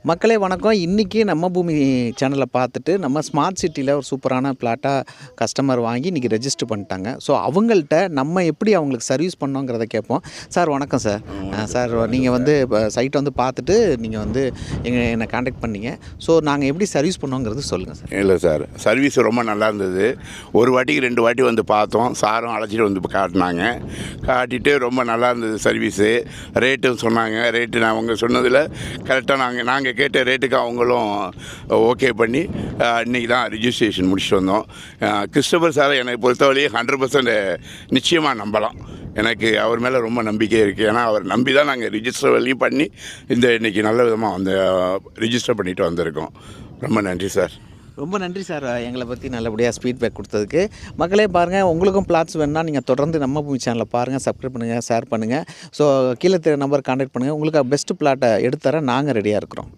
மக்களே வணக்கம். இன்றைக்கி நம்ம பூமி சேனலை பார்த்துட்டு நம்ம ஸ்மார்ட் சிட்டியில் ஒரு சூப்பரான பிளாட்டாக கஸ்டமர் வாங்கி இன்றைக்கி ரெஜிஸ்டர் பண்ணிட்டாங்க. ஸோ அவங்கள்ட்ட நம்ம எப்படி அவங்களுக்கு சர்வீஸ் பண்ணோங்கிறத கேட்போம். சார் வணக்கம் சார். சார் நீங்கள் வந்து இப்போ சைட்டை வந்து பார்த்துட்டு நீங்கள் வந்து என்னை காண்டாக்ட் பண்ணீங்க. ஸோ நாங்கள் எப்படி சர்வீஸ் பண்ணோங்கிறது சொல்லுங்கள் சார். இல்லை சார், சர்வீஸ் ரொம்ப நல்லா இருந்தது. ஒரு வாட்டிக்கு 2 வாட்டி வந்து பார்த்தோம். சாரும் அழைச்சிட்டு வந்து காட்டினாங்க. காட்டிட்டு ரொம்ப நல்லா இருந்தது சர்வீஸு. ரேட்டும் சொன்னாங்க. ரேட்டு நான் அவங்க சொன்னதில் கரெக்டாக நாங்கள் கேட்ட ரேட்டுக்கு அவங்களும் ஓகே பண்ணி இன்றைக்கி தான் ரிஜிஸ்ட்ரேஷன் முடிச்சுட்டு வந்தோம். கிறிஸ்டபர் சாரை என்னை பொறுத்தவரையும் 100% நிச்சயமாக நம்பலாம். எனக்கு அவர் மேலே ரொம்ப நம்பிக்கை இருக்குது. ஏன்னா அவர் நம்பி தான் நாங்கள் ரிஜிஸ்டர் வரையும் பண்ணி இன்றைக்கி நல்ல விதமாக வந்து ரிஜிஸ்டர் பண்ணிவிட்டு வந்திருக்கோம். ரொம்ப நன்றி சார். ரொம்ப நன்றி சார், எங்களை பற்றி நல்லபடியாக ஃபீட்பேக் கொடுத்ததுக்கு. மக்களே பாருங்கள், உங்களுக்கும் பிளாட்ஸ் வேணுன்னா நீங்கள் தொடர்ந்து நம்ம பூமி சேனலை பாருங்கள், சப்ஸ்கிரைப் பண்ணுங்கள், ஷேர் பண்ணுங்கள். ஸோ கீழே நம்பர் கான்டாக்ட் பண்ணுங்கள். உங்களுக்கு பெஸ்ட்டு பிளாட்டை எடுத்து தர நாங்கள் ரெடியாக இருக்கிறோம்.